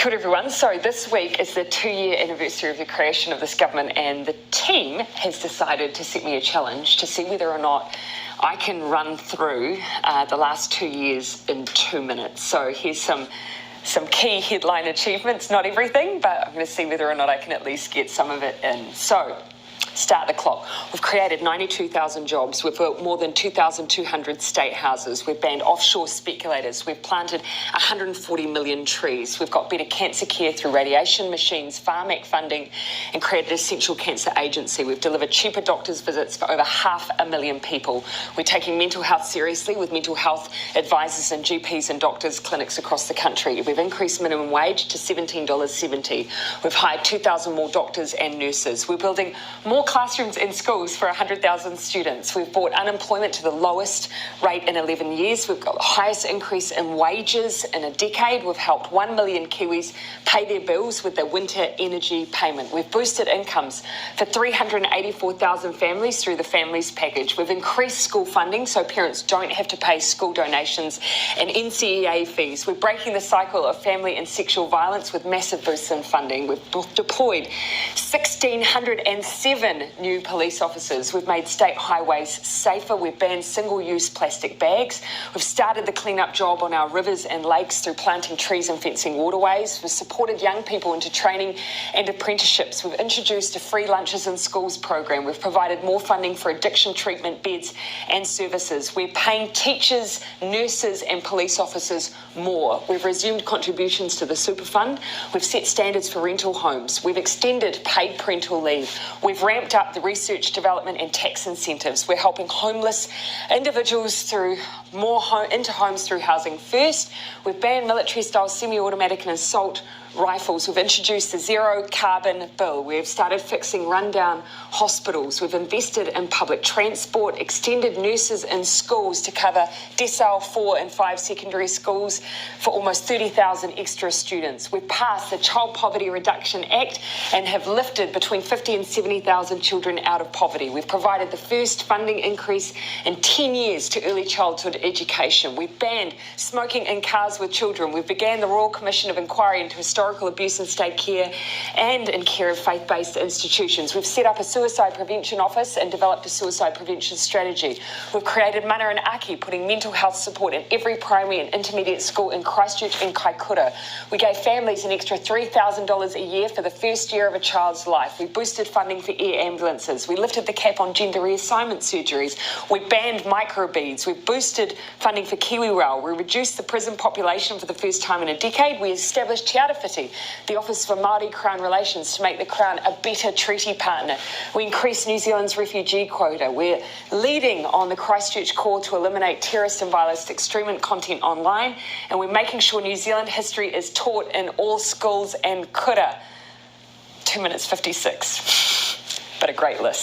Kia ora everyone. So this week is the 2-year anniversary of the creation of this government, and the team has decided to set me a challenge to see whether or not I can run through the last 2 years in 2 minutes. So here's some key headline achievements, not everything, but I'm going to see whether or not I can at least get some of it in. So start the clock. We've created 92,000 jobs. We've built more than 2,200 state houses. We've banned offshore speculators. We've planted 140 million trees. We've got better cancer care through radiation machines, Pharmac funding, and created an essential cancer agency. We've delivered cheaper doctors' visits for over 500,000 people. We're taking mental health seriously with mental health advisors and GPs and doctors' clinics across the country. We've increased minimum wage to $17.70. We've hired 2,000 more doctors and nurses. We're building more classrooms in schools for 100,000 students. We've brought unemployment to the lowest rate in 11 years. We've got the highest increase in wages in a decade. We've helped 1 million Kiwis pay their bills with their winter energy payment. We've boosted incomes for 384,000 families through the Families Package. We've increased school funding so parents don't have to pay school donations and NCEA fees. We're breaking the cycle of family and sexual violence with massive boosts in funding. We've deployed 1,607 new police officers. We've made state highways safer. We've banned single-use plastic bags. We've started the clean-up job on our rivers and lakes through planting trees and fencing waterways. We've supported young people into training and apprenticeships. We've introduced a free lunches in schools program. We've provided more funding for addiction treatment beds and services. We're paying teachers, nurses and police officers more. We've resumed contributions to the super fund. We've set standards for rental homes. We've extended paid parental leave. We've ramped up the research, development and tax incentives. We're helping homeless individuals through into homes through Housing First. We've banned military-style semi-automatic and assault rifles. We've introduced the zero carbon bill. We've started fixing rundown hospitals. We've invested in public transport, extended nurses in schools to cover decile 4 and 5 secondary schools for almost 30,000 extra students. We've passed the Child Poverty Reduction Act and have lifted between 50 and 70,000 children out of poverty. We've provided the first funding increase in 10 years to early childhood education. We've banned smoking in cars with children. We've began the Royal Commission of Inquiry into historical abuse in state care and in care of faith-based institutions. We've set up a suicide prevention office and developed a suicide prevention strategy. We've created Mana and Aki, putting mental health support in every primary and intermediate school in Christchurch and Kaikoura. We gave families an extra $3,000 a year for the first year of a child's life. We boosted funding for air ambulances. We lifted the cap on gender reassignment surgeries. We banned microbeads. We've boosted funding for KiwiRail. We reduced the prison population for the first time in a decade. We established Te Arawhiti, the Office for Māori Crown Relations, to make the Crown a better treaty partner. We increased New Zealand's refugee quota. We're leading on the Christchurch call to eliminate terrorist and violent extreme content online, and we're making sure New Zealand history is taught in all schools and kura. 2 minutes 56, but a great list.